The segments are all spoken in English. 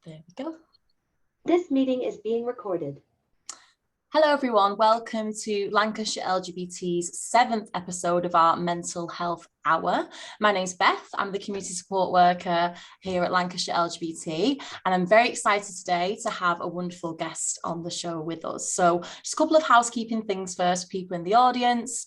There we go. This meeting is being recorded. Hello everyone, welcome to Lancashire LGBT's 7th episode of our Mental Health Hour. My name's Beth, I'm the community support worker here at Lancashire LGBT, and I'm very excited today to have a wonderful guest on the show with us. So just a couple of housekeeping things first for people in the audience.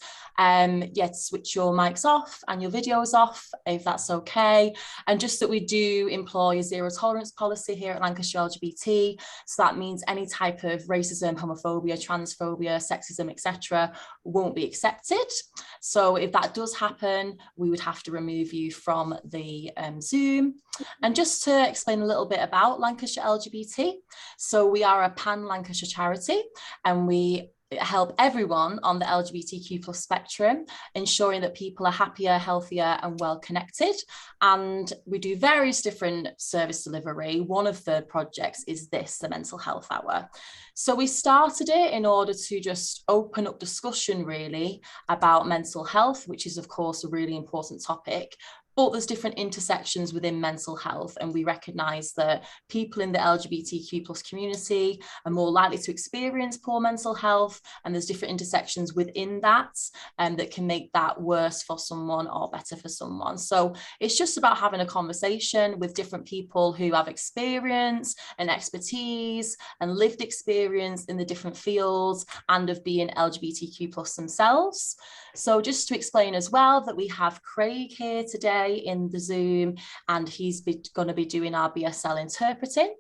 Switch your mics off and your videos off if that's okay. And just that we do employ a zero tolerance policy here at Lancashire LGBT. So that means any type of racism, homophobia, transphobia, sexism, etc. won't be accepted. So if that does happen, we would have to remove you from the Zoom. And just to explain a little bit about Lancashire LGBT. So we are a pan-Lancashire charity and we help everyone on the LGBTQ plus spectrum, ensuring that people are happier, healthier and well connected. And we do various different service delivery. One of the projects is this, the Mental Health Hour. So we started it in order to just open up discussion really about mental health, which is of course a really important topic. But there's different intersections within mental health, and we recognise that people in the LGBTQ plus community are more likely to experience poor mental health, and there's different intersections within that that can make that worse for someone or better for someone. So it's just about having a conversation with different people who have experience and expertise and lived experience in the different fields and of being LGBTQ plus themselves. So just to explain as well that we have Craig here today in the Zoom, and he's going to be doing our BSL interpreting.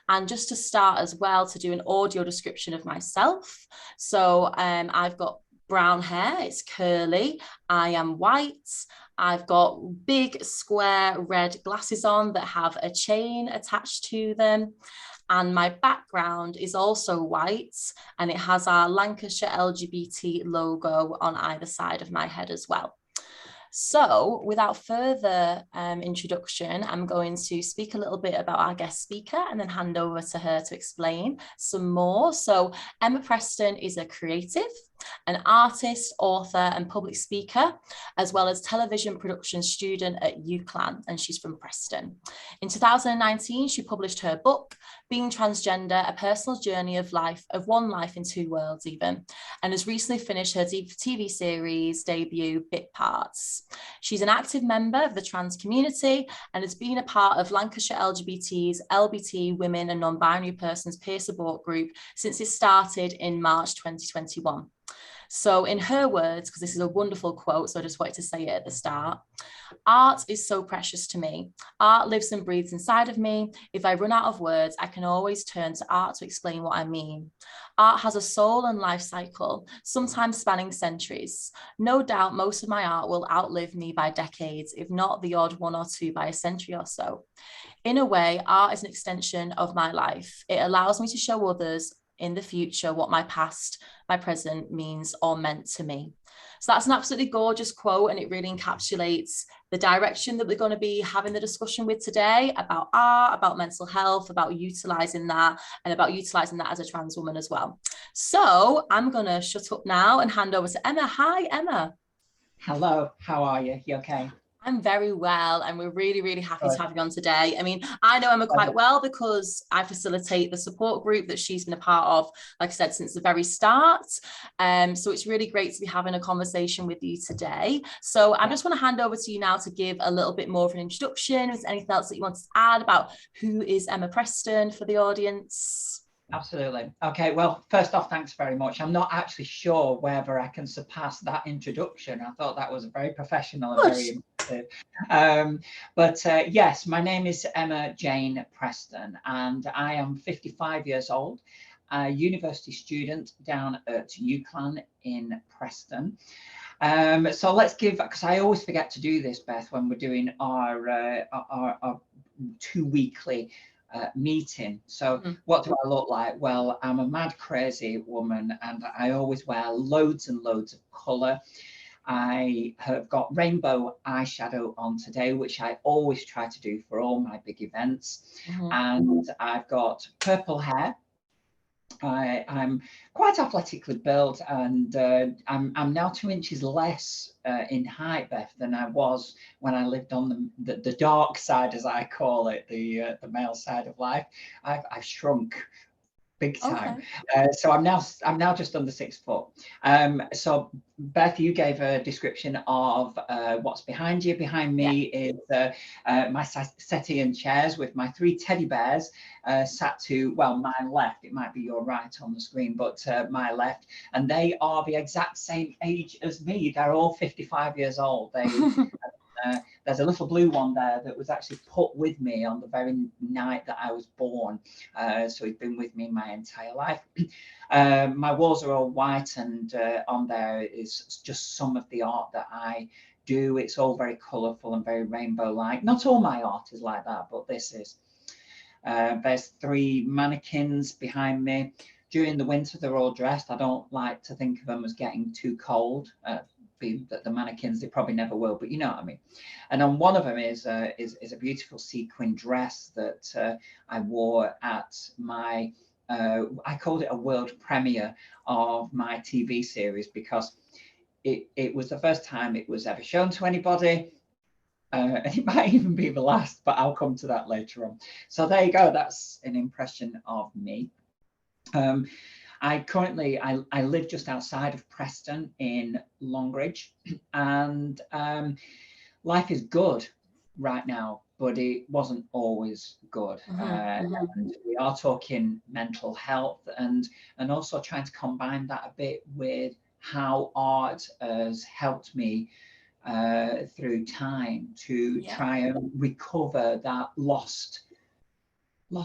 And just to start as well, to do an audio description of myself. So I've got brown hair, it's curly, I am white, I've got big square red glasses on that have a chain attached to them. And my background is also white and it has our Lancashire LGBT logo on either side of my head as well. So without further introduction, I'm going to speak a little bit about our guest speaker and then hand over to her to explain some more. So Emma Preston is a creative, an artist, author and public speaker, as well as television production student at UCLan, and she's from Preston. In 2019, she published her book, Being Transgender, A Personal Journey of Life, of One Life in Two Worlds even, and has recently finished her TV series debut, Bit Parts. She's an active member of the trans community and has been a part of Lancashire LGBT's LBT Women and Non-Binary Persons Peer Support Group since it started in March 2021. So in her words, because this is a wonderful quote, so I just wanted to say it at the start, art is so precious to me. Art lives and breathes inside of me. If I run out of words, I can always turn to art to explain what I mean. Art has a soul and life cycle, sometimes spanning centuries. No doubt most of my art will outlive me by decades, if not the odd one or two by a century or so. In a way, art is an extension of my life. It allows me to show others in the future what my past, my present means or meant to me. So that's an absolutely gorgeous quote, and it really encapsulates the direction that we're going to be having the discussion with today about art, about mental health, about utilising that, and about utilising that as a trans woman as well. So I'm going to shut up now and hand over to Emma. Hi, Emma. Hello, how are you? You okay? I'm very well, and we're really, really happy to have you on today. I mean, I know Emma quite well because I facilitate the support group that she's been a part of, like I said, since the very start. So it's really great to be having a conversation with you today. So I just want to hand over to you now to give a little bit more of an introduction. Is there anything else that you want to add about who is Emma Preston for the audience? Absolutely. Okay, well, first off, thanks very much. I'm not actually sure whether I can surpass that introduction. I thought that was very professional and very impressive. Yes, my name is Emma Jayne Preston, and I am 55 years old, a university student down at UCLan in Preston. So let's give, because I always forget to do this, Beth, when we're doing our 2 weekly meeting. So what do I look like? Well, I'm a mad crazy woman and I always wear loads and loads of colour. I have got rainbow eyeshadow on today, which I always try to do for all my big events. And I've got purple hair I'm quite athletically built, and I'm now 2 inches less in height, Beth, than I was when I lived on the dark side, as I call it, the male side of life. I've shrunk big time. So I'm now just under 6 foot. So Beth, you gave a description of what's behind you. Behind me is my settee and chairs with my 3 teddy bears sat to, well, my left. It might be your right on the screen, but my left. And they are the exact same age as me. They're all 55 years old. They there's a little blue one there that was actually put with me on the very night that I was born. So he's been with me my entire life. My walls are all white, and on there is just some of the art that I do. It's all very colourful and very rainbow-like. Not all my art is like that, but this is. There's 3 mannequins behind me. During the winter, they're all dressed. I don't like to think of them as getting too cold. That the mannequins, they probably never will, but you know what I mean. And on one of them is a beautiful sequin dress that I wore at my I called it a world premiere of my TV series, because it was the first time it was ever shown to anybody. And it might even be the last, but I'll come to that later on. So there you go. That's an impression of me. I live just outside of Preston in Longridge, and life is good right now, but it wasn't always good. And we are talking mental health, and also trying to combine that a bit with how art has helped me through time to try and recover that lost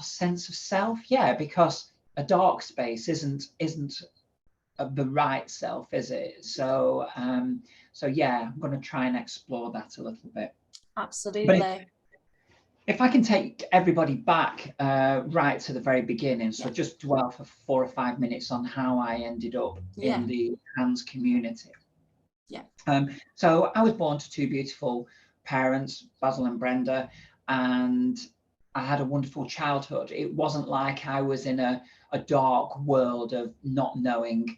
sense of self. Yeah, because a dark space isn't the right self, is it? So yeah, I'm going to try and explore that a little bit. Absolutely. But if I can take everybody back right to the very beginning, so just dwell for 4 or 5 minutes on how I ended up in the trans community. So I was born to 2 beautiful parents, Basil and Brenda, and I had a wonderful childhood. It wasn't like I was in a dark world of not knowing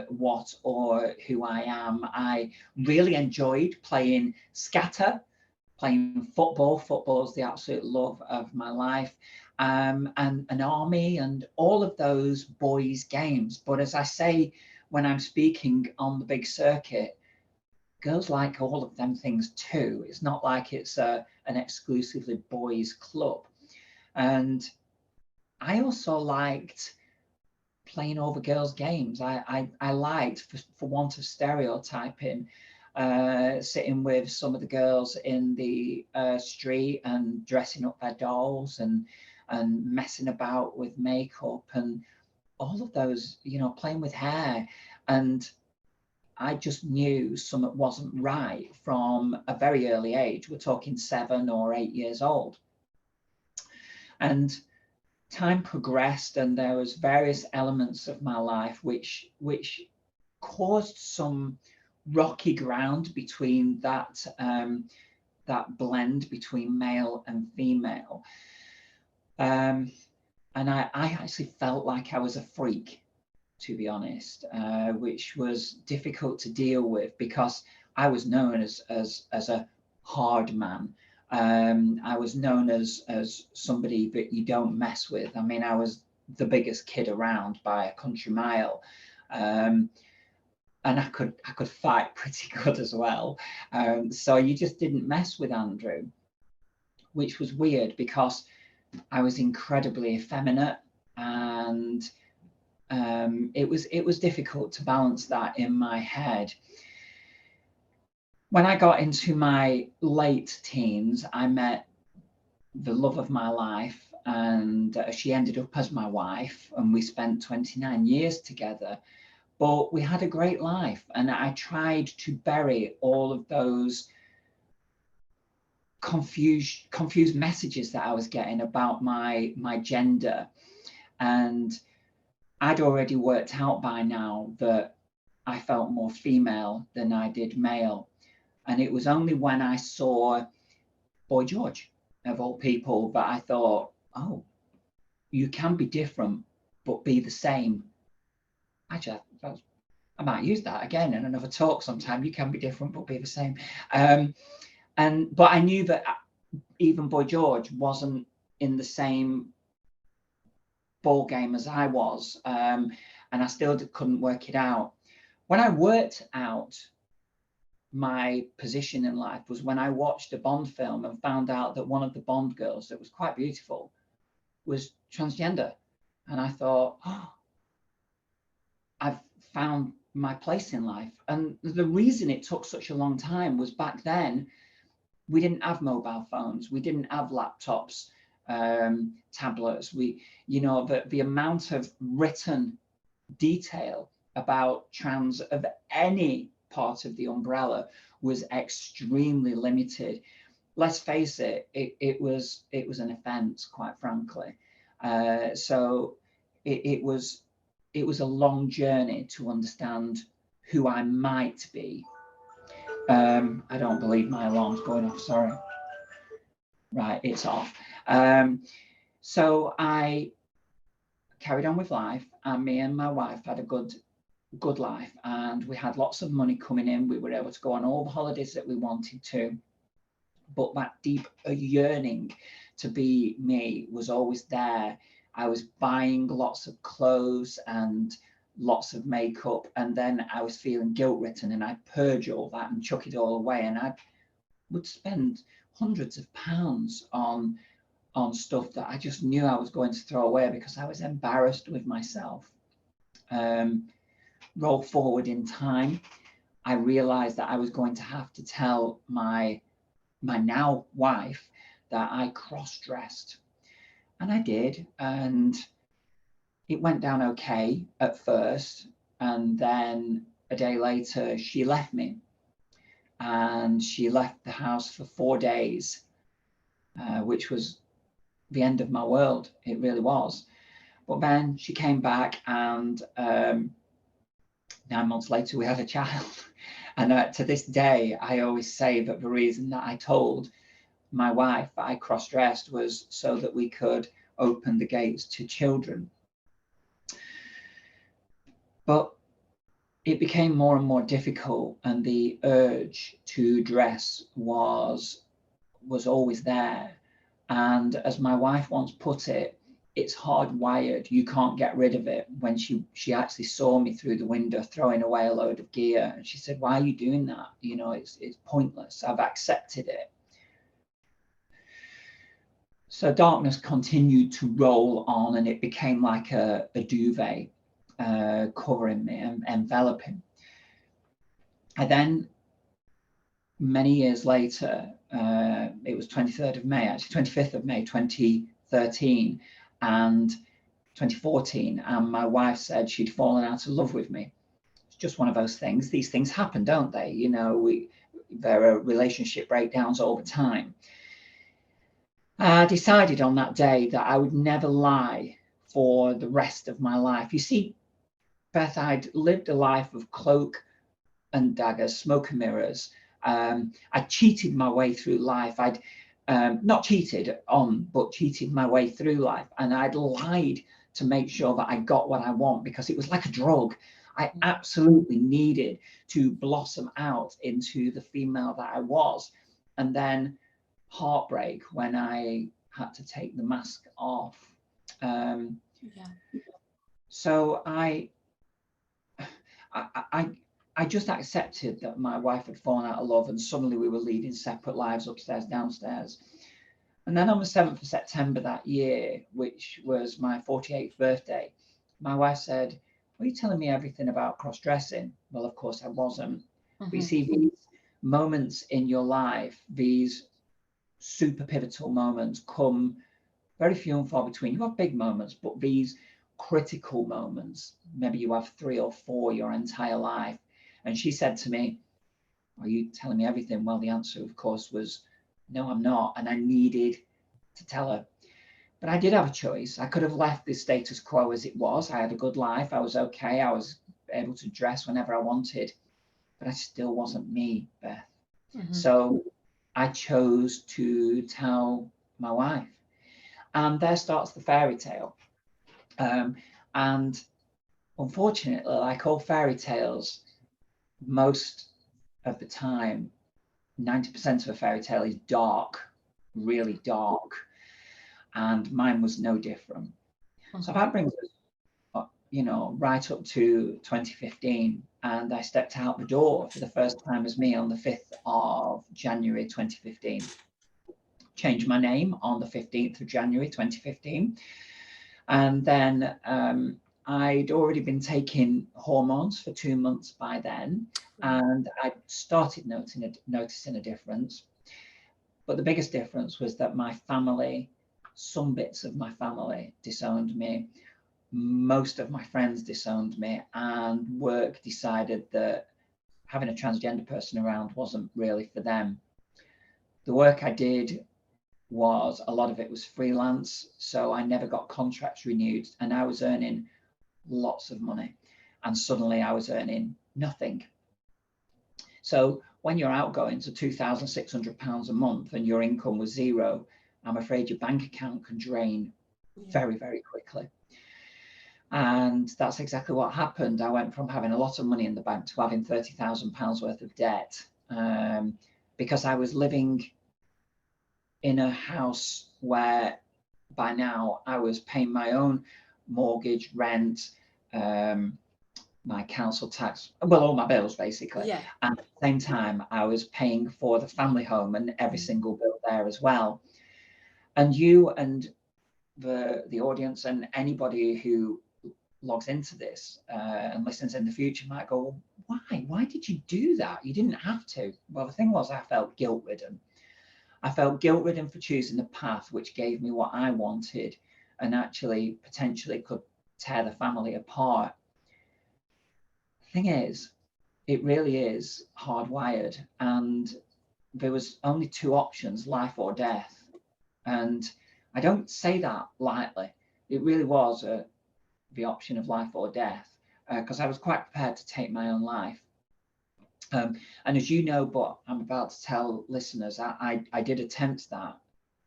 what or who I am. I really enjoyed playing scatter, playing football. Football is the absolute love of my life, and an army and all of those boys' games. But as I say, when I'm speaking on the big circuit, girls like all of them things too. It's not like it's an exclusively boys' club. And I also liked playing over girls' games. I liked, for want of stereotyping, sitting with some of the girls in the street and dressing up their dolls and messing about with makeup and all of those, playing with hair. And I just knew something wasn't right from a very early age. We're talking 7 or 8 years old. And time progressed, and there was various elements of my life which caused some rocky ground between that blend between male and female. And I actually felt like I was a freak, to be honest, which was difficult to deal with, because I was known as a hard man. I was known as somebody that you don't mess with. I mean, I was the biggest kid around by a country mile, and I could fight pretty good as well. So you just didn't mess with Andrew, which was weird, because I was incredibly effeminate, and it was difficult to balance that in my head. When I got into my late teens, I met the love of my life, and she ended up as my wife, and we spent 29 years together. But we had a great life, and I tried to bury all of those confused messages that I was getting about my gender. And I'd already worked out by now that I felt more female than I did male. And it was only when I saw Boy George, of all people, that I thought, oh, you can be different, but be the same. Actually, I might use that again in another talk sometime. You can be different, but be the same. But I knew that even Boy George wasn't in the same ball game as I was, and I still couldn't work it out. When I worked out my position in life was when I watched a Bond film and found out that one of the Bond girls that was quite beautiful was transgender. And I thought, oh, I've found my place in life. And the reason it took such a long time was back then, we didn't have mobile phones. We didn't have laptops, tablets. The amount of written detail about trans of any part of the umbrella was extremely limited. Let's face it, it was an offence, quite frankly. So it was a long journey to understand who I might be. I don't believe my alarm's going off, sorry. Right, it's off. So I carried on with life, and me and my wife had a good life, and we had lots of money coming in. We were able to go on all the holidays that we wanted to, but that deep yearning to be me was always there. I was buying lots of clothes and lots of makeup, and then I was feeling guilt-ridden, and I'd purge all that and chuck it all away, and I would spend hundreds of pounds on stuff that I just knew I was going to throw away because I was embarrassed with myself. Roll forward in time, I realized that I was going to have to tell my now wife that I cross-dressed, and I did, and it went down okay at first, and then a day later she left me, and she left the house for 4 days, which was the end of my world. It really was. But then she came back, and 9 months later we had a child. And to this day, I always say that the reason that I told my wife that I cross-dressed was so that we could open the gates to children. But it became more and more difficult, and the urge to dress was always there. And as my wife once put it, it's hardwired. You can't get rid of it. When she actually saw me through the window throwing away a load of gear, and she said, "Why are you doing that? You know, it's pointless. I've accepted it." So darkness continued to roll on, and it became like a duvet covering me and enveloping. And then many years later, it was 23rd of May, actually 25th of May, 2013 and 2014. And my wife said she'd fallen out of love with me. It's just one of those things. These things happen, don't they? You know, there are relationship breakdowns all the time. I decided on that day that I would never lie for the rest of my life. You see, Beth, I'd lived a life of cloak and daggers, smoke and mirrors. I cheated my way through life. I'd not cheated on, but cheated my way through life. And I'd lied to make sure that I got what I want, because it was like a drug. I absolutely needed to blossom out into the female that I was. And then heartbreak when I had to take the mask off. So I just accepted that my wife had fallen out of love, and suddenly we were leading separate lives, upstairs, downstairs. And then on the 7th of September that year, which was my 48th birthday, my wife said, "Are you telling me everything about cross-dressing?" Well, of course I wasn't. But you see, these moments in your life, these super pivotal moments, come very few and far between. You have big moments, but these critical moments, maybe you have 3 or 4 your entire life. And she said to me, "Are you telling me everything?" Well, the answer, of course, was no, I'm not. And I needed to tell her. But I did have a choice. I could have left the status quo as it was. I had a good life. I was okay. I was able to dress whenever I wanted. But I still wasn't me, Beth. So I chose to tell my wife. And there starts the fairy tale. And unfortunately, like all fairy tales, most of the time, 90% of a fairy tale is dark, really dark. And mine was no different. So that brings us, right up to 2015. And I stepped out the door for the first time as me on the 5th of January 2015. Changed my name on the 15th of January 2015. And then I'd already been taking hormones for 2 months by then. And I started noticing a difference. But the biggest difference was that my family, some bits of my family disowned me. Most of my friends disowned me, and work decided that having a transgender person around wasn't really for them. The work I did was, a lot of it was freelance, so I never got contracts renewed, and I was earning lots of money, and suddenly I was earning nothing. So when your outgoings are £2,600 a month and your income was zero, I'm afraid your bank account can drain very, very quickly. And that's exactly what happened. I went from having a lot of money in the bank to having £30,000 worth of debt, because I was living in a house where by now I was paying my own mortgage, rent, my council tax, well, all my bills basically. Yeah. And at the same time, I was paying for the family home and every single bill there as well. And you and the audience and anybody who logs into this and listens in the future might go, well, why did you do that? You didn't have to. Well, the thing was, I felt guilt-ridden. I felt guilt-ridden for choosing the path which gave me what I wanted and actually potentially could tear the family apart. The thing is, it really is hardwired, and there was only two options, life or death. And I don't say that lightly. It really was the option of life or death, because I was quite prepared to take my own life. And as you know, but I'm about to tell listeners, I did attempt that.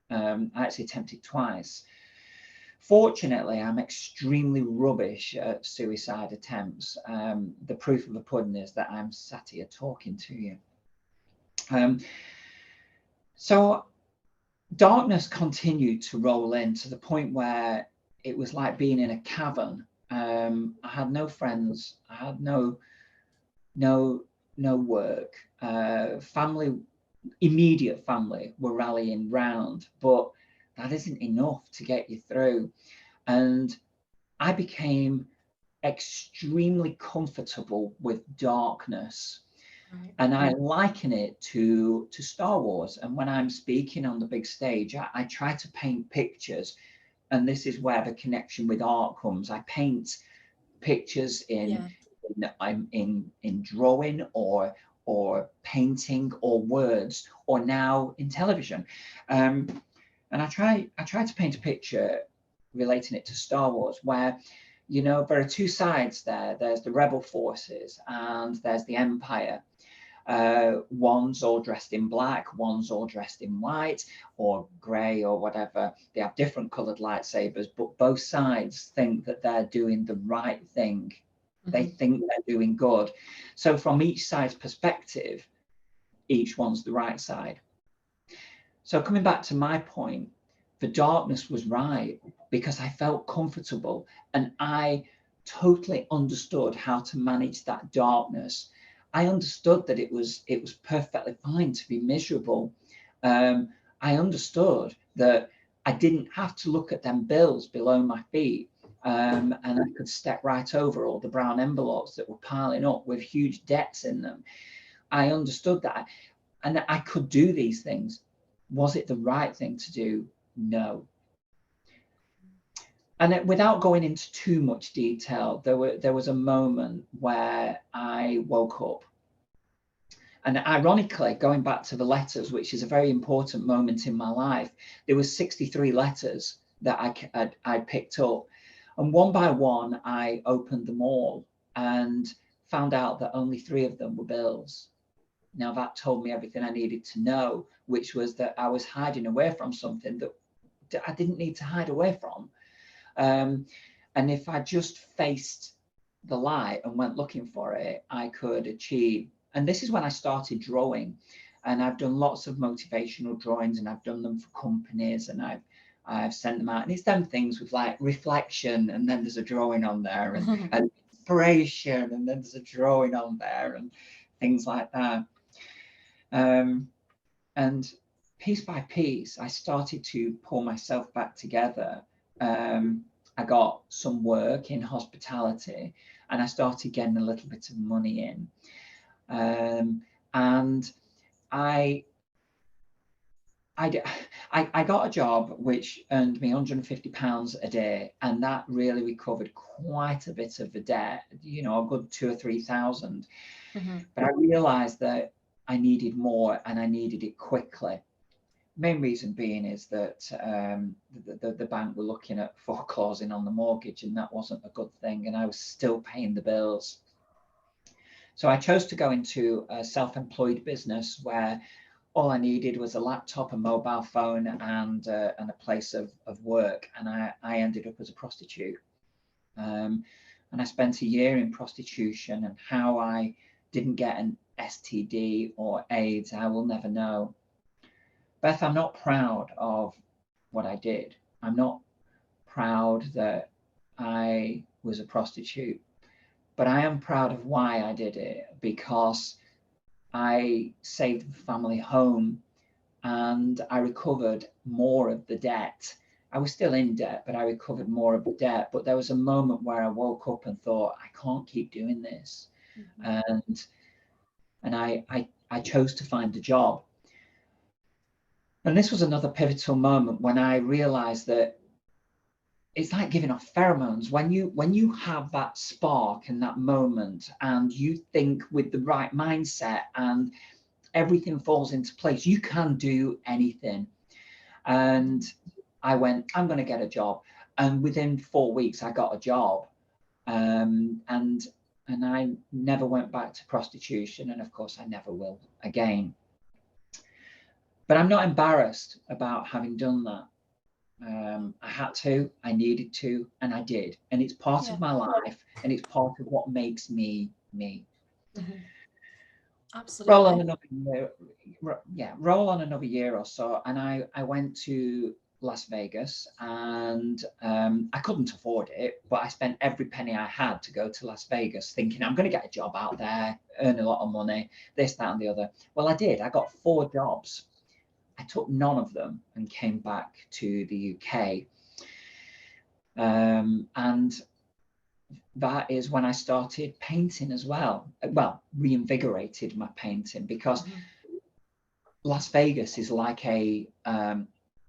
I actually attempted twice. Fortunately, I'm extremely rubbish at suicide attempts. The proof of the pudding is that I'm sat here talking to you. So darkness continued to roll in to the point where it was like being in a cavern. I had no friends. I had no work. Family, immediate family, were rallying round, but that isn't enough to get you through. And I became extremely comfortable with darkness. Right. And I liken it to Star Wars. And when I'm speaking on the big stage, I try to paint pictures. And this is where the connection with art comes. I paint pictures in drawing or painting or words, or now in television. And I try to paint a picture relating it to Star Wars, where, there are two sides there. There's the rebel forces and there's the Empire. One's all dressed in black, one's all dressed in white or grey or whatever. They have different coloured lightsabers, but both sides think that they're doing the right thing. They think they're doing good. So from each side's perspective, each one's the right side. So coming back to my point, the darkness was right because I felt comfortable and I totally understood how to manage that darkness. I understood that it was perfectly fine to be miserable. I understood that I didn't have to look at them bills below my feet. And I could step right over all the brown envelopes that were piling up with huge debts in them. I understood that, and I could do these things. Was it the right thing to do? No. And without going into too much detail, there was a moment where I woke up. And ironically, going back to the letters, which is a very important moment in my life, there was 63 letters that I picked up. And one by one, I opened them all and found out that only 3 of them were bills. Now that told me everything I needed to know, which was that I was hiding away from something that I didn't need to hide away from. And if I just faced the light and went looking for it, I could achieve. And this is when I started drawing, and I've done lots of motivational drawings, and I've done them for companies, and I've sent them out. And it's them things with like reflection, and then there's a drawing on there, and inspiration, and then there's a drawing on there, and things like that. And piece by piece, I started to pull myself back together. I got some work in hospitality, and I started getting a little bit of money in. And I got a job which earned me £150 a day, and that really recovered quite a bit of the debt, you know, a good 2,000 or 3,000. But I realized that I needed more, and I needed it quickly. Main reason being is that the bank were looking at foreclosing on the mortgage, and that wasn't a good thing, and I was still paying the bills. So I chose to go into a self-employed business where all I needed was a laptop, a mobile phone, and a place of work, and I ended up as a prostitute. And I spent a year in prostitution, and how I didn't get an STD or AIDS, I will never know. Beth, I'm not proud of what I did. I'm not proud that I was a prostitute, but I am proud of why I did it, because I saved the family home, and I recovered more of the debt. I was still in debt, but I recovered more of the debt. But there was a moment where I woke up and thought, I can't keep doing this. And I chose to find a job. And this was another pivotal moment when I realized that it's like giving off pheromones. When you have that spark and that moment, and you think with the right mindset, and everything falls into place, you can do anything. And I went, I'm going to get a job. And within 4 weeks, I got a job. And I never went back to prostitution. And of course, I never will again. But I'm not embarrassed about having done that. I had to, I needed to, and I did. And it's part of my life, and it's part of what makes me me. Absolutely. Roll on another year or so, and I went to Las Vegas, and I couldn't afford it, but I spent every penny I had to go to Las Vegas, thinking I'm going to get a job out there, earn a lot of money, this, that, and the other. Well, I did. I got 4 jobs. I took none of them and came back to the UK. And that is when I started painting as well. Well, reinvigorated my painting, because Las Vegas is like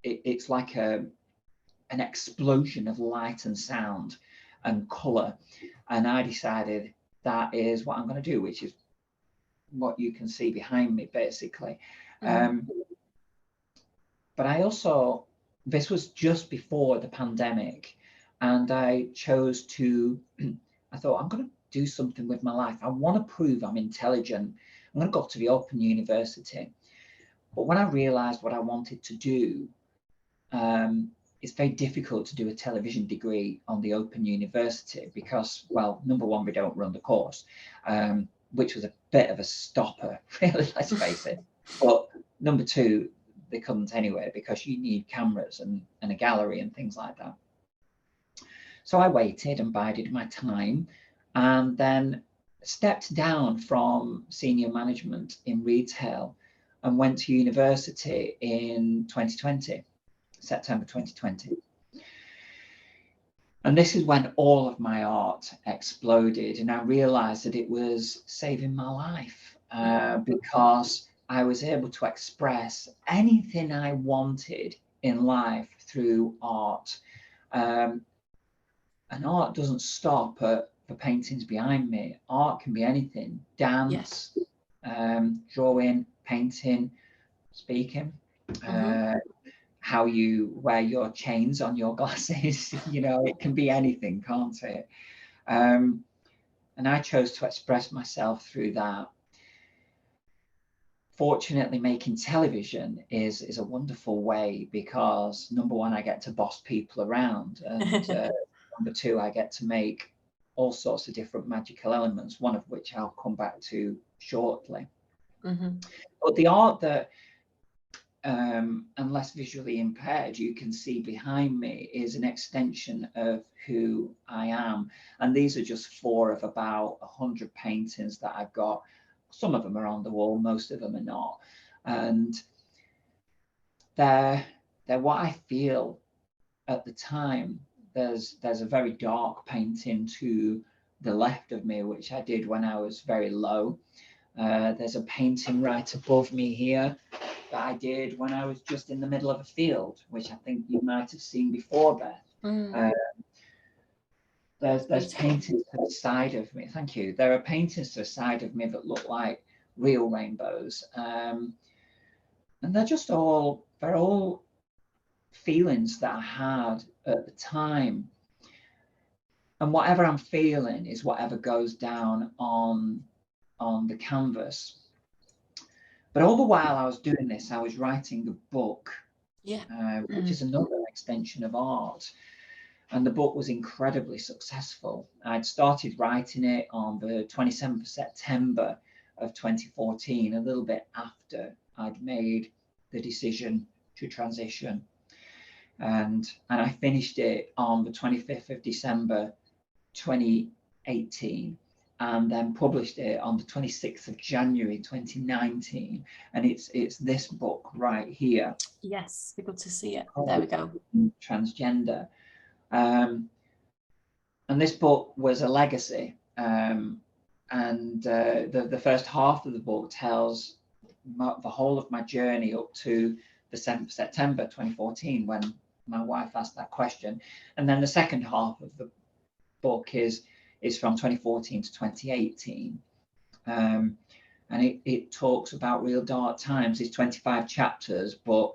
it's like an explosion of light and sound and color. And I decided that is what I'm going to do, which is what you can see behind me, basically. But I also, this was just before the pandemic, and I chose to, I thought, I'm going to do something with my life. I want to prove I'm intelligent. I'm going to go to the Open University. But when I realized what I wanted to do, it's very difficult to do a television degree on the Open University because, well, number one, we don't run the course, which was a bit of a stopper, really, let's face it. But number two, they couldn't anyway, because you need cameras and a gallery and things like that. So I waited and bided my time, and then stepped down from senior management in retail and went to university in 2020, September 2020. And this is when all of my art exploded, and I realized that it was saving my life, because I was able to express anything I wanted in life through art. And art doesn't stop at the paintings behind me. Art can be anything: dance, drawing, painting, speaking, how you wear your chains on your glasses. You know, it can be anything, can't it? And I chose to express myself through that. Fortunately, making television is a wonderful way, because number one, I get to boss people around, and number 2, I get to make all sorts of different magical elements, one of which I'll come back to shortly. But the art that, unless visually impaired, you can see behind me is an extension of who I am. And these are just 4 of about 100 paintings that I've got. Some of them are on the wall, most of them are not. And they're what I feel at the time. There's a very dark painting to the left of me, which I did when I was very low. There's a painting right above me here that I did when I was just in the middle of a field, which I think you might have seen before, Beth. There's paintings to the side of me. Thank you. There are paintings to the side of me that look like real rainbows, and they're all feelings that I had at the time. And whatever I'm feeling is whatever goes down on the canvas. But all the while I was doing this, I was writing a book, which is another extension of art. And the book was incredibly successful. I'd started writing it on the 27th of September of 2014, a little bit after I'd made the decision to transition. And I finished it on the 25th of December 2018, and then published it on the 26th of January 2019. And it's this book right here. Yes, be good to see it. There we go. Transgender. And this book was a legacy. And the first half of the book tells the whole of my journey up to the 7th of September 2014, when my wife asked that question. And then the second half of the book is from 2014 to 2018. And it talks about real dark times. It's 25 chapters, but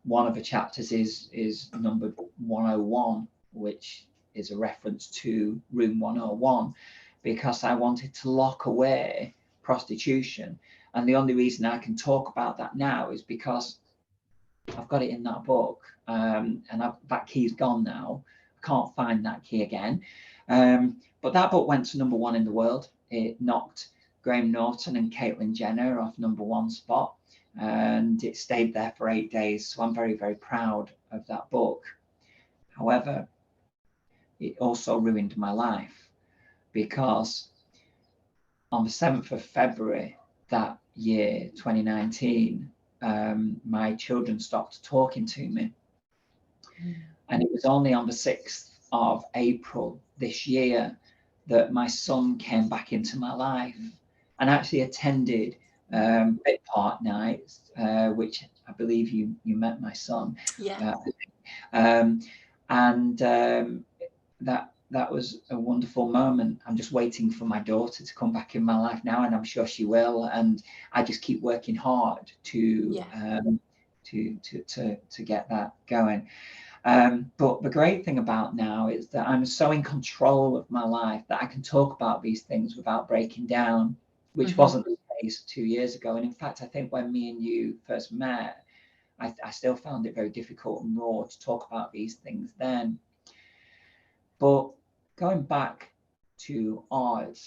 one of the chapters is numbered 101, which is a reference to room 101, because I wanted to lock away prostitution. And the only reason I can talk about that now is because I've got it in that book, and that key's gone now. I can't find that key again. But that book went to number 1 in the world. It knocked Graham Norton and Caitlyn Jenner off number 1 spot, and it stayed there for 8 days. So I'm very, very proud of that book. However, it also ruined my life, because on the 7th of February that year, 2019, my children stopped talking to me. And it was only on the 6th of April this year that my son came back into my life and actually attended bit part nights, which I believe you met my son. Yeah. That was a wonderful moment. I'm just waiting for my daughter to come back in my life now, and I'm sure she will. And I just keep working hard to get that going. But the great thing about now is that I'm so in control of my life that I can talk about these things without breaking down, which wasn't the case 2 years ago. And in fact, I think when me and you first met, I still found it very difficult and raw to talk about these things then. But going back to art,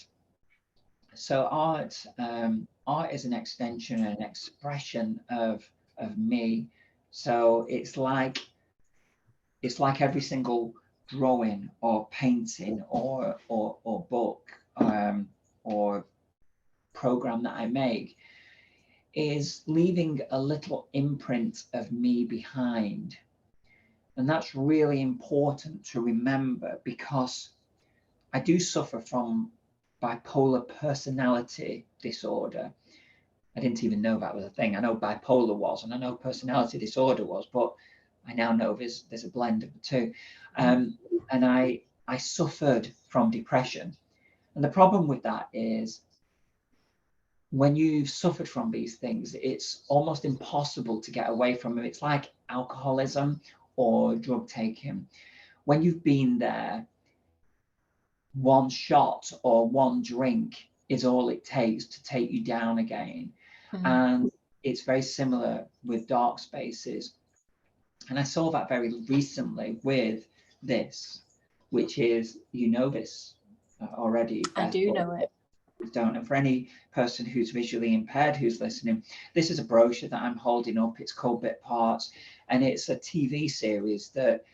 so art is an extension and an expression of me. So it's like every single drawing or painting or book or program that I make is leaving a little imprint of me behind. And that's really important to remember, because I do suffer from bipolar personality disorder. I didn't even know that was a thing. I know bipolar was, and I know personality disorder was, but I now know there's a blend of the two. And I suffered from depression. And the problem with that is, when you've suffered from these things, it's almost impossible to get away from them. It's like alcoholism or drug taking. When you've been there, one shot or one drink is all it takes to take you down again. And it's very similar with dark spaces. And I saw that very recently with this. which is, you know this already, Beth, I do know it. Don't. And for any person who's visually impaired who's listening, this is a brochure that I'm holding up. It's called Bit Parts, and it's a TV series that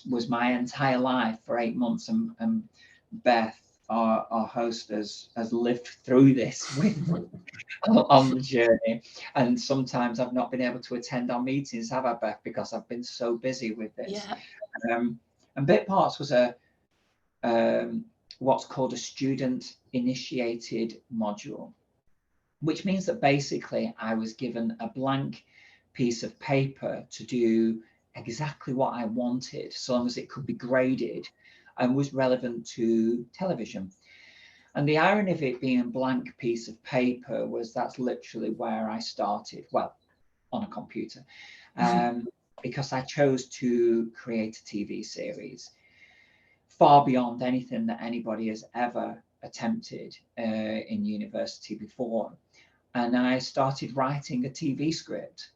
was my entire life for 8 months. And Beth, our host, has lived through this with me on the journey. And sometimes I've not been able to attend our meetings, have I, Beth, because I've been so busy with this. Yeah. And Bit Parts was a what's called a student initiated module, which means that basically I was given a blank piece of paper to do exactly what I wanted, so long as it could be graded and was relevant to television. And the irony of it being a blank piece of paper was that's literally where I started, well, on a computer, because I chose to create a TV series far beyond anything that anybody has ever attempted in university before. And I started writing a TV script,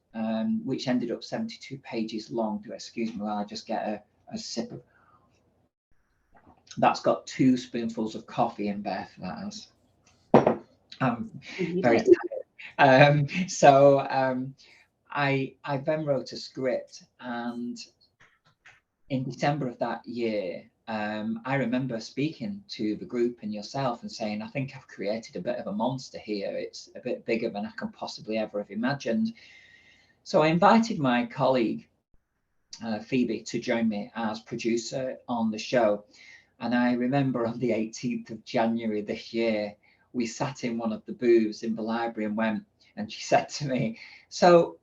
which ended up 72 pages long. Do excuse me while I just get a sip of. That's got 2 spoonfuls of coffee in, Beth. That has. I'm very tired. I then wrote a script, and in December of that year, I remember speaking to the group and yourself and saying, I think I've created a bit of a monster here. It's a bit bigger than I can possibly ever have imagined. So I invited my colleague, Phoebe, to join me as producer on the show. And I remember on the 18th of January this year, we sat in one of the booths in the library and she said to me, so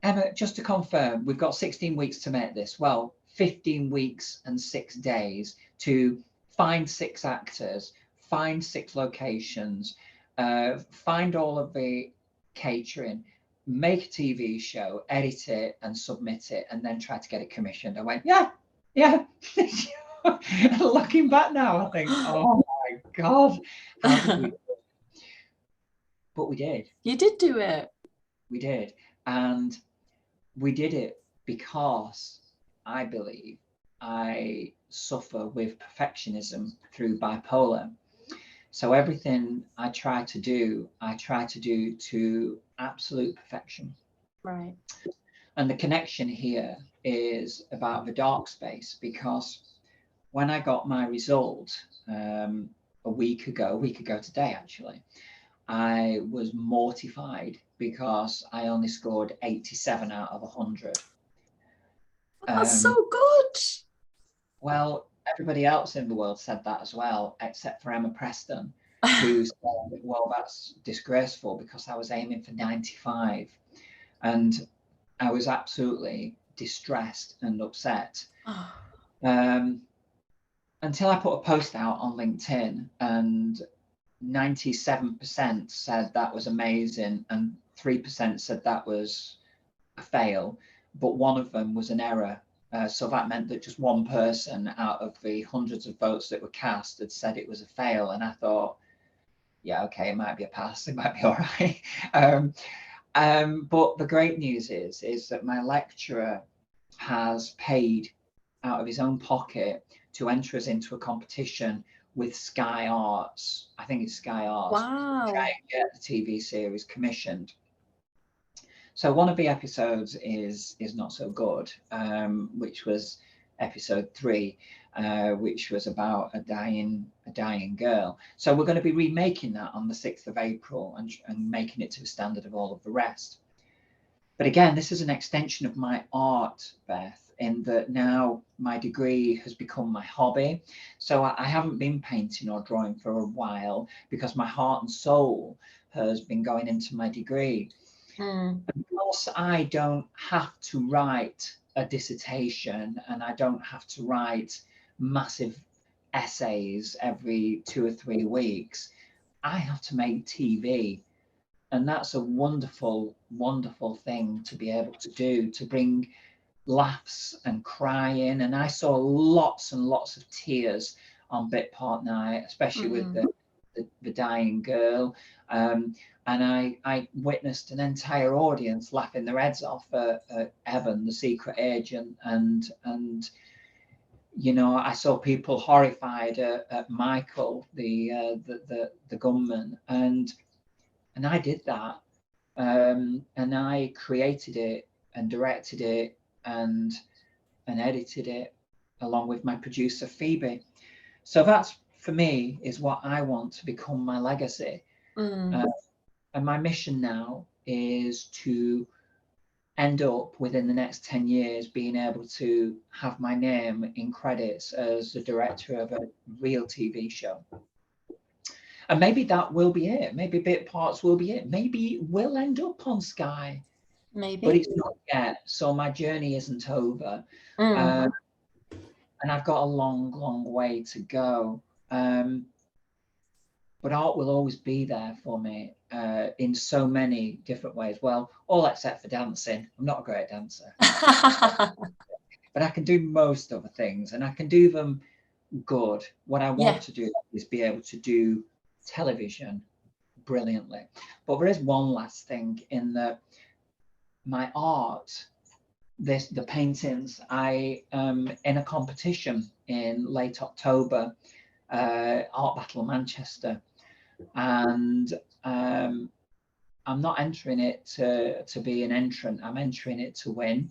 Emma, just to confirm, we've got 16 weeks to make this. Well, 15 weeks and 6 days to find 6 actors, find 6 locations, find all of the catering, make a TV show, edit it and submit it, and then try to get it commissioned. I went, yeah. Looking back now, I think, oh my God, how did we do it? But we did. You did do it. We did. And we did it because I believe I suffer with perfectionism through bipolar. So everything I try to do to absolute perfection. Right. And the connection here is about the dark space, because when I got my result a week ago today, actually, I was mortified because I only scored 87 out of 100. That's so good. Well, everybody else in the world said that as well, except for Emma Preston, who said, well, that's disgraceful because I was aiming for 95. And I was absolutely distressed and upset. Until I put a post out on LinkedIn, and 97% said that was amazing and 3% said that was a fail, but one of them was an error. So that meant that just one person out of the hundreds of votes that were cast had said it was a fail. And I thought, yeah, okay, it might be a pass, it might be all right. But the great news is that my lecturer has paid out of his own pocket to enter us into a competition with Sky Arts. I think it's Sky Arts. Wow. Try and get the TV series commissioned. So one of the episodes is not so good, which was episode 3, which was about a dying girl. So we're going to be remaking that on the 6th of April and making it to the standard of all of the rest. But again, this is an extension of my art, Beth, in that now my degree has become my hobby. So I haven't been painting or drawing for a while because my heart and soul has been going into my degree. Because I don't have to write a dissertation and I don't have to write massive essays every 2 or 3 weeks, I have to make TV. And that's a wonderful, wonderful thing to be able to do, to bring laughs and crying. And I saw lots and lots of tears on Bit Part Night, especially with the dying girl. And I witnessed an entire audience laughing their heads off at Evan, the secret agent, and I saw people horrified at Michael, the gunman, and I did that, and I created it and directed it and edited it along with my producer Phoebe. So that's, for me, is what I want to become my legacy. And my mission now is to end up within the next 10 years being able to have my name in credits as the director of a real TV show. And maybe that will be it. Maybe bit parts will be it. Maybe it will end up on Sky. Maybe. But it's not yet. So my journey isn't over. And I've got a long, long way to go. But art will always be there for me in so many different ways. Well, all except for dancing. I'm not a great dancer. But I can do most other things, and I can do them good. What I want to do is be able to do television brilliantly. But there is one last thing in that my art, the paintings, I in a competition in late October, Art Battle of Manchester, and I'm not entering it to be an entrant. I'm entering it to win.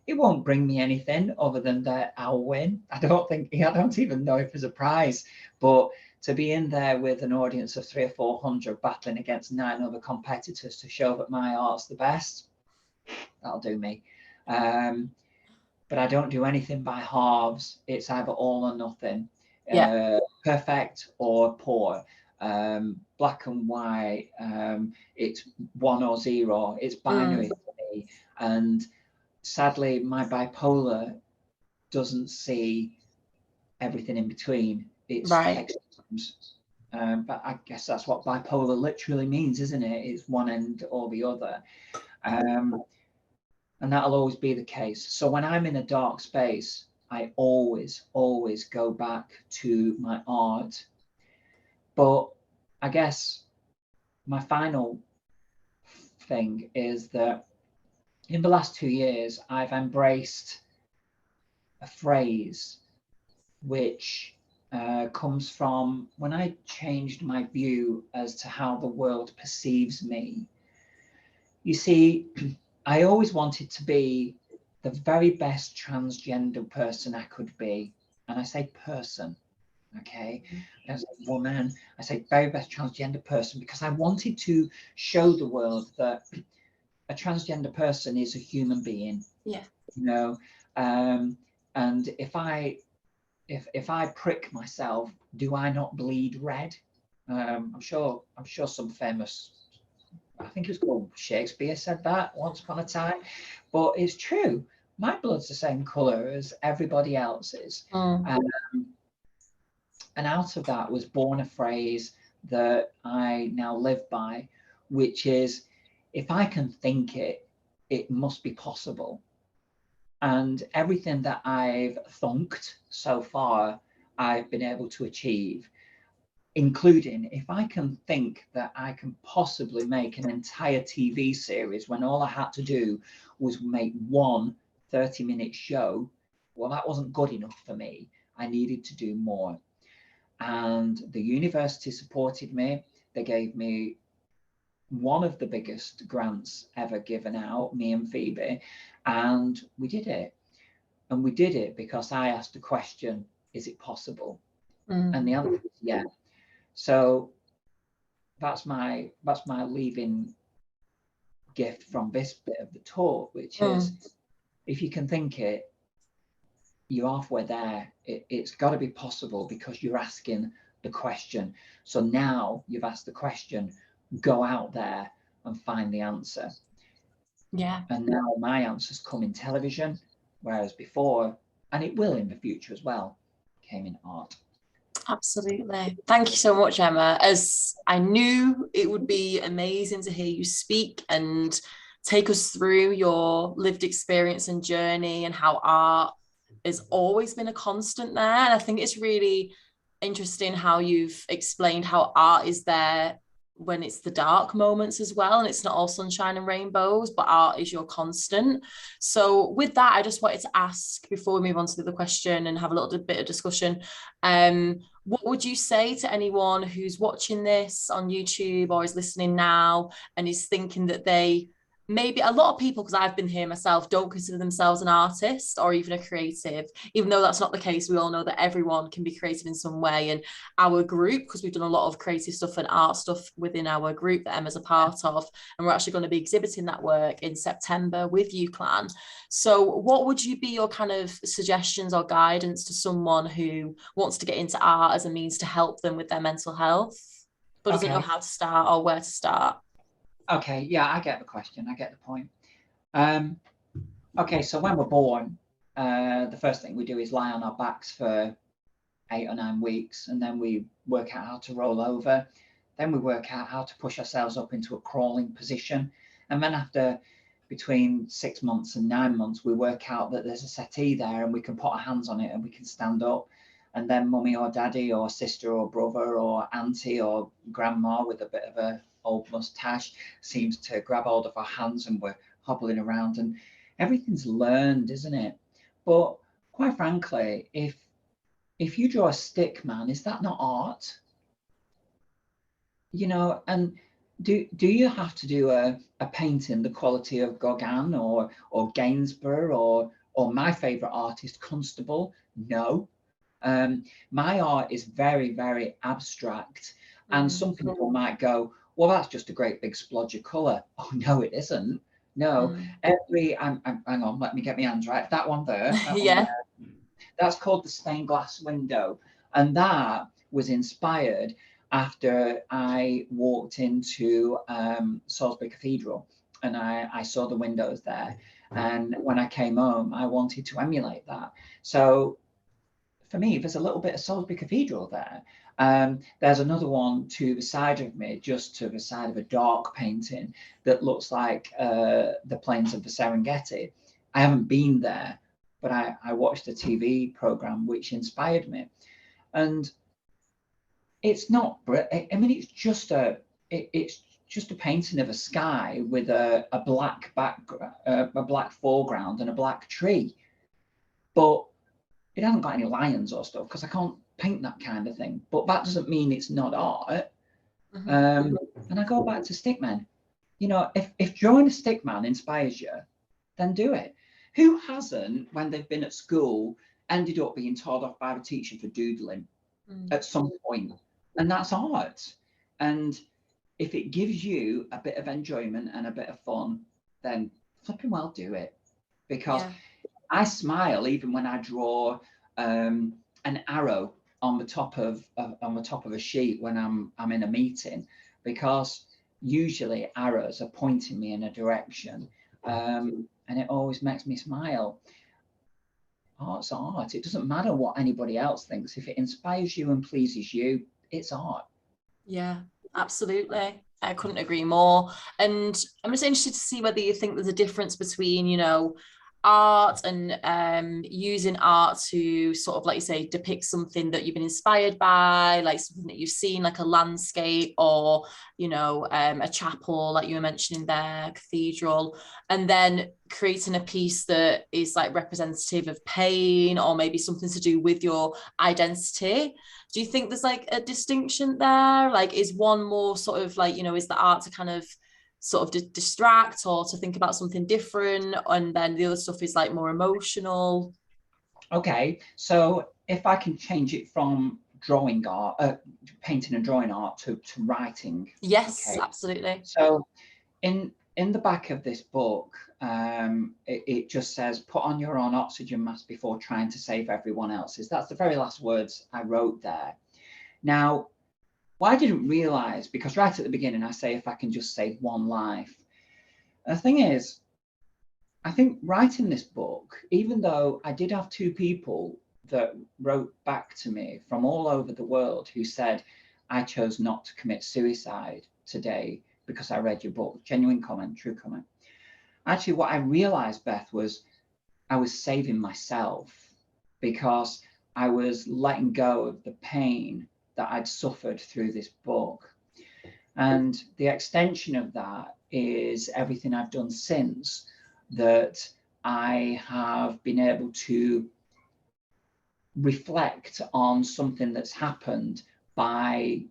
It won't bring me anything other than that I'll win. I don't even know if there's a prize, but to be in there with an audience of 300 or 400 battling against 9 other competitors to show that my art's the best, that'll do me. But I don't do anything by halves. It's either all or nothing, perfect or poor, black and white. It's 1 or 0. It's binary for me. And sadly, my bipolar doesn't see everything in between. It's extremes. But I guess that's what bipolar literally means, isn't it? It's one end or the other. And that'll always be the case. So when I'm in a dark space, I always, always go back to my art. But I guess my final thing is that in the last 2 years, I've embraced a phrase which comes from when I changed my view as to how the world perceives me. You see, I always wanted to be the very best transgender person I could be. And I say person, okay? I don't say woman, I say very best transgender person, because I wanted to show the world that a transgender person is a human being. Yeah. And if I prick myself, do I not bleed red? I'm sure some famous, I think it was called Shakespeare, said that once upon a time, but it's true. My blood's the same color as everybody else's. And out of that was born a phrase that I now live by, which is, if I can think it, it must be possible. And everything that I've thunked so far, I've been able to achieve, including if I can think that I can possibly make an entire TV series when all I had to do was make one 30-minute show, well, that wasn't good enough for me. I needed to do more. And the university supported me. They gave me one of the biggest grants ever given out, me and Phoebe, and we did it. And we did it because I asked the question, is it possible? And the answer is yeah. So that's my leaving gift from this bit of the talk, which is, if you can think it, you're halfway there. It's got to be possible because you're asking the question. So now you've asked the question, go out there and find the answer. Yeah. And now my answers come in television, whereas before, and it will in the future as well, came in art. Absolutely. Thank you so much, Emma. As I knew it would be amazing to hear you speak and take us through your lived experience and journey, and how art has always been a constant there. And I think it's really interesting how you've explained how art is there when it's the dark moments as well, and it's not all sunshine and rainbows, but art is your constant. So with that, I just wanted to ask, before we move on to the other question and have a little bit of discussion, what would you say to anyone who's watching this on YouTube or is listening now and is thinking that they, maybe a lot of people, because I've been here myself, don't consider themselves an artist or even a creative, even though that's not the case. We all know that everyone can be creative in some way. And our group, because we've done a lot of creative stuff and art stuff within our group that Emma's a part of, and we're actually going to be exhibiting that work in September with UCLan. So what would you be your kind of suggestions or guidance to someone who wants to get into art as a means to help them with their mental health, but doesn't know how to start or where to start? Okay, yeah, I get the question. I get the point. Okay, so when we're born, the first thing we do is lie on our backs for 8 or 9 weeks, and then we work out how to roll over. Then we work out how to push ourselves up into a crawling position. And then after between 6 months and 9 months, we work out that there's a settee there and we can put our hands on it and we can stand up. And then mummy or daddy or sister or brother or auntie or grandma with a bit of a old mustache seems to grab hold of our hands and we're hobbling around, and everything's learned, isn't it? But quite frankly, if you draw a stick man, is that not art? You know, and do you have to do a painting the quality of Gauguin or Gainsborough or my favorite artist Constable? No. My art is very, very abstract, and some people might go, well, that's just a great big splodge of color. Oh no, it isn't. No, hang on, let me get my hands right. That one there, that one there, that's called the stained glass window, and that was inspired after I walked into Salisbury Cathedral, and I saw the windows there, and when I came home, I wanted to emulate that. So for me, there's a little bit of Salisbury Cathedral there. There's another one to the side of me, just to the side of a dark painting that looks like the plains of the Serengeti. I haven't been there, but I watched a TV program which inspired me. And it's not, I mean, it's just a painting of a sky with a black background, a black foreground and a black tree. But it hasn't got any lions or stuff because I can't paint that kind of thing. But that doesn't mean it's not art. And I go back to stickmen. You know, if drawing a stickman inspires you, then do it. Who hasn't, when they've been at school, ended up being told off by the teacher for doodling at some point? And that's art. And if it gives you a bit of enjoyment and a bit of fun, then flipping well do it. Because I smile even when I draw an arrow on the top of a sheet when I'm in a meeting, because usually arrows are pointing me in a direction, and it always makes me smile. Art's art. It doesn't matter what anybody else thinks. If it inspires you and pleases you, it's art. Yeah, absolutely. I couldn't agree more. And I'm just interested to see whether you think there's a difference between, you know, art and using art to sort of, like you say, depict something that you've been inspired by, like something that you've seen, like a landscape or, you know, a chapel, like you were mentioning there, cathedral, and then creating a piece that is like representative of pain or maybe something to do with your identity. Do you think there's like a distinction there? Like, is one more sort of like, you know, is the art to kind of sort of distract or to think about something different, and then the other stuff is like more emotional? Okay, so if I can change it from drawing art, painting and drawing art to writing. Yes, okay. Absolutely. So in the back of this book, it just says, put on your own oxygen mask before trying to save everyone else's. That's the very last words I wrote there. Now, what I didn't realize, because right at the beginning I say, if I can just save one life. The thing is, I think writing this book, even though I did have 2 people that wrote back to me from all over the world who said, I chose not to commit suicide today because I read your book. Genuine comment, true comment. Actually, what I realized, Beth, was I was saving myself, because I was letting go of the pain that I'd suffered through this book. And the extension of that is everything I've done since, that I have been able to reflect on something that's happened by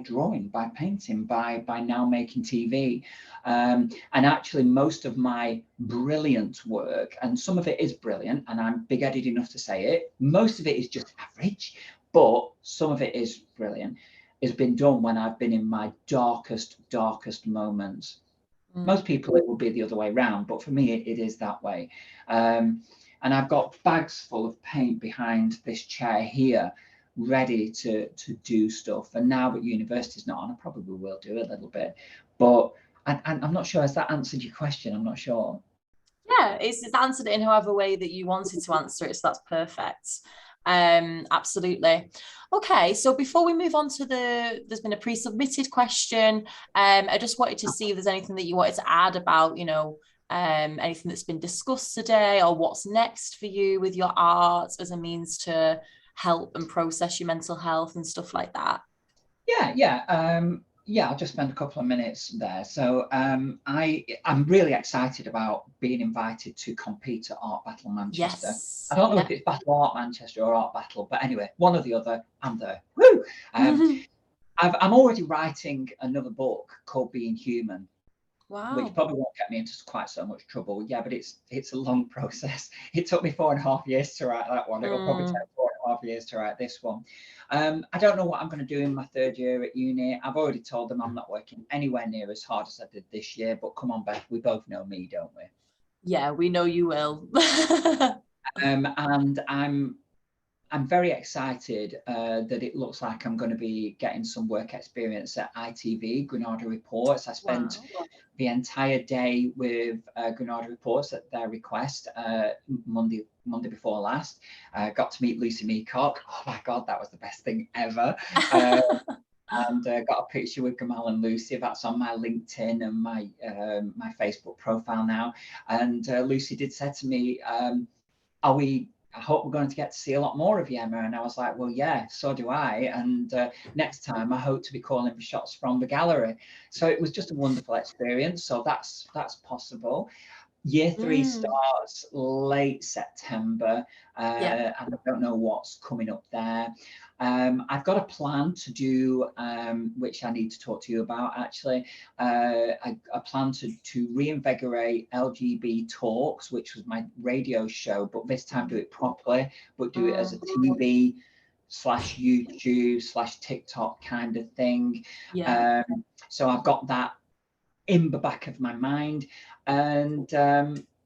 drawing, by painting, by now making TV. And actually most of my brilliant work, and some of it is brilliant, and I'm big-headed enough to say it, most of it is just average, but some of it is brilliant, has been done when I've been in my darkest moments. Most people it will be the other way around, but for me it is that way. And I've got bags full of paint behind this chair here, ready to do stuff. And now that university's not on, I probably will do a little bit. But I'm not sure, has that answered your question? I'm not sure. Yeah, it's answered it in however way that you wanted to answer it, so that's perfect. Absolutely. Okay, so before we move on to there's been a pre-submitted question. I just wanted to see if there's anything that you wanted to add about, anything that's been discussed today, or what's next for you with your art as a means to help and process your mental health and stuff like that. Yeah, I'll just spend a couple of minutes there. So I'm really excited about being invited to compete at Art Battle Manchester. Yes. I don't know if it's Battle Art Manchester or Art Battle, but anyway, one or the other, I'm there. Woo! I'm already writing another book called Being Human. Wow. Which probably won't get me into quite so much trouble. Yeah, but it's a long process. It took me 4.5 years to write that one. It'll probably take 4.5 years to write this one. I don't know what I'm going to do in my 3rd year at uni. I've already told them I'm not working anywhere near as hard as I did this year. But come on, Beth, we both know me, don't we? Yeah, we know you will. And I'm very excited that it looks like I'm going to be getting some work experience at ITV, Granada Reports. I spent the entire day with Granada Reports at their request Monday before last. Got to meet Lucy Meacock. Oh my God, that was the best thing ever. And got a picture with Gamal and Lucy. That's on my LinkedIn and my Facebook profile now. And Lucy did say to me, I hope we're going to get to see a lot more of you, Emma. And I was like, well, yeah, so do I. And next time I hope to be calling for shots from the gallery. So it was just a wonderful experience. So that's possible. Year 3 starts late September, and I don't know what's coming up there. I've got a plan to do, which I need to talk to you about actually. I plan to reinvigorate LGB Talks, which was my radio show, but this time do it properly, but do it as a TV / YouTube / TikTok kind of thing. So I've got that in the back of my mind. And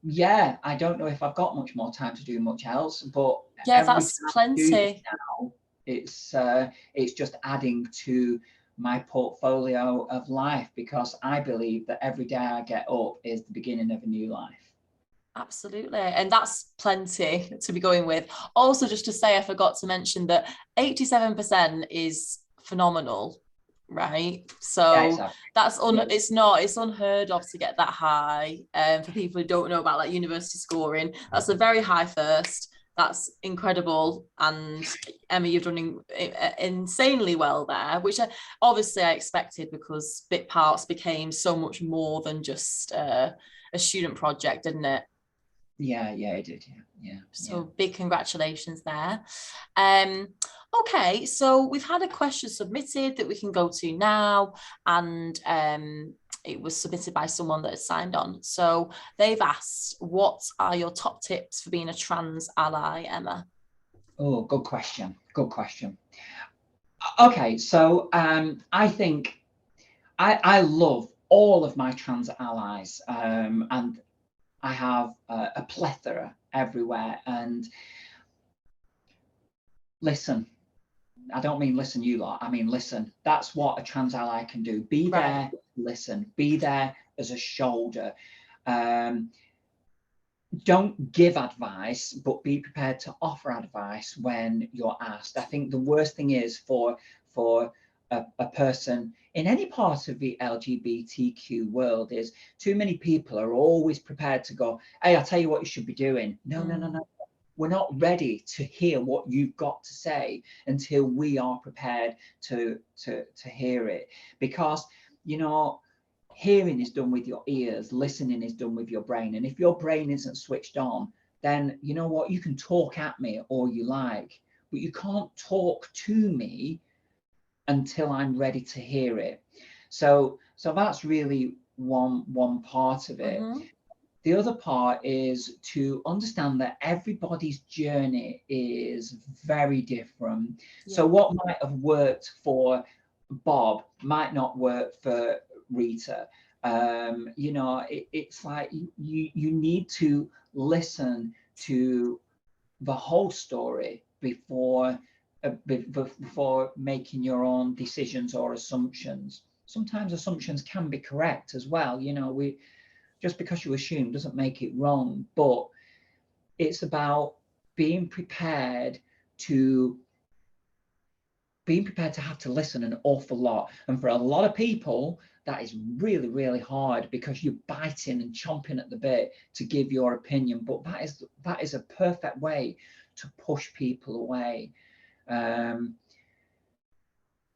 yeah, I don't know if I've got much more time to do much else, but yeah, that's plenty. Now, it's just adding to my portfolio of life, because I believe that every day I get up is the beginning of a new life. Absolutely. And that's plenty to be going with. Also, just to say, I forgot to mention that 87% is phenomenal. Right, so yeah, exactly. That's it's unheard of to get that high. For people who don't know about like university scoring, that's a very high first. That's incredible. And Emma, you've done insanely well there, which obviously I expected, because Bit Parts became so much more than just a student project, didn't it? Yeah, it did. Yeah. So big congratulations there. Okay, so we've had a question submitted that we can go to now, and it was submitted by someone that has signed on. So they've asked, what are your top tips for being a trans ally, Emma? Oh, good question. Okay, so I think I love all of my trans allies, and I have a plethora everywhere. And listen, I don't mean listen you lot, I mean listen. That's what a trans ally can do. Be there, listen, be there as a shoulder. Don't give advice, but be prepared to offer advice when you're asked. I think the worst thing is for a person in any part of the LGBTQ world is too many people are always prepared to go, hey, I'll tell you what you should be doing. No. we're not ready to hear what you've got to say until we are prepared to hear it. Because, you know, hearing is done with your ears, listening is done with your brain. And if your brain isn't switched on, then you know what, you can talk at me all you like, but you can't talk to me until I'm ready to hear it. So that's really one part of it. Mm-hmm. The other part is to understand that everybody's journey is very different. Yeah. So what might have worked for Bob might not work for Rita. You know, it's like you need to listen to the whole story before making your own decisions or assumptions. Sometimes assumptions can be correct as well. You know, just because you assume doesn't make it wrong, but it's about being prepared to have to listen an awful lot. And for a lot of people, that is really, really hard because you're biting and chomping at the bit to give your opinion. But that is a perfect way to push people away. And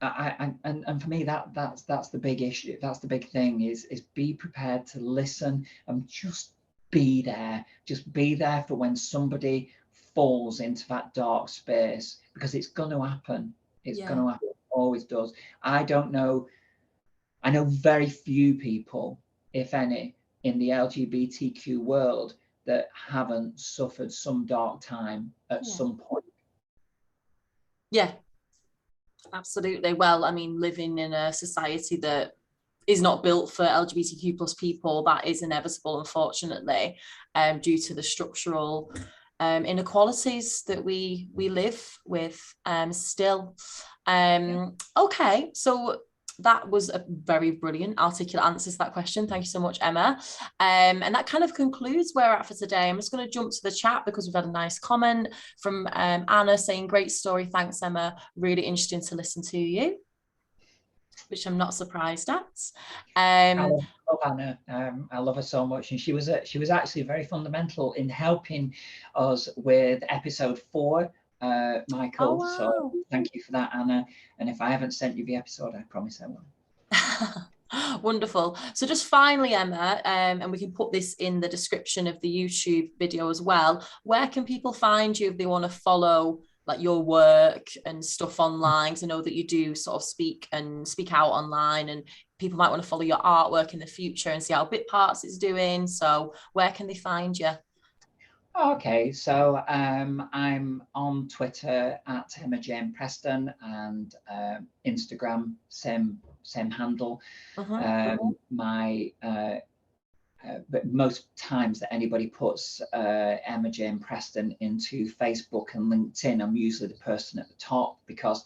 for me, that's the big issue. That's the big thing is be prepared to listen and just be there. Just be there for when somebody falls into that dark space, because it's going to happen. It's going to happen. It always does. I know very few people, if any, in the LGBTQ world that haven't suffered some dark time at some point. Yeah, absolutely. Well, I mean, living in a society that is not built for LGBTQ plus people, that is inevitable, unfortunately, due to the structural inequalities that we live with still. Okay, so that was a very brilliant, articulate answer to that question. Thank you so much, Emma. And that kind of concludes where we're at for today. I'm just going to jump to the chat because we've had a nice comment from Anna saying, great story. Thanks, Emma. Really interesting to listen to you, which I'm not surprised at. I love Anna. I love her so much, and she was actually very fundamental in helping us with episode 4, Michael. Oh, wow. So thank you for that, Anna. And if I haven't sent you the episode, I promise I will. Wonderful. So just finally, Emma, and we can put this in the description of the YouTube video as well, where can people find you if they want to follow like your work and stuff online? Because I know that you do sort of speak out online, and people might want to follow your artwork in the future and see how Bit Parts is doing. So where can they find you? Okay, so I'm on Twitter at Jayne Preston, and Instagram same handle. But most times that anybody puts Emma Jayne Preston into Facebook and LinkedIn, I'm usually the person at the top, because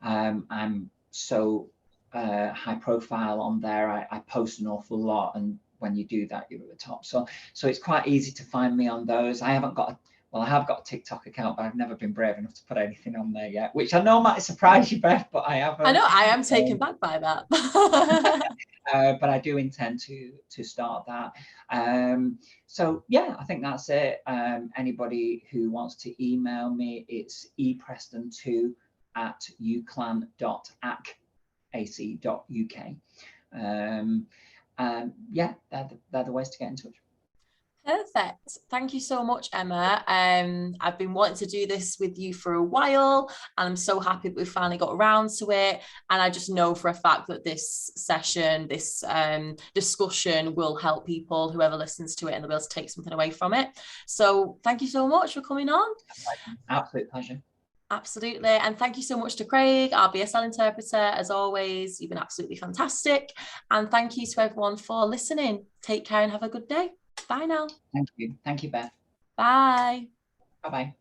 I'm so high profile on there. I post an awful lot, and when you do that, you're at the top. So it's quite easy to find me on those. I have got a TikTok account, but I've never been brave enough to put anything on there yet, which I know might surprise you, Beth, but I haven't. I know, I am taken back by that. But I do intend to start that. So yeah, I think that's it. Anybody who wants to email me, it's epreston2@uclan.ac.uk. Yeah, they're the ways to get in touch. Perfect. Thank you so much, Emma. I've been wanting to do this with you for a while, and I'm so happy that we finally got around to it. And I just know for a fact that this session, this discussion will help people, whoever listens to it, and they'll be able to take something away from it. So thank you so much for coming on. Absolute pleasure. Absolutely. And thank you so much to Craig, our BSL interpreter. As always, you've been absolutely fantastic. And thank you to everyone for listening. Take care and have a good day. Bye now. Thank you. Thank you, Beth. Bye. Bye-bye.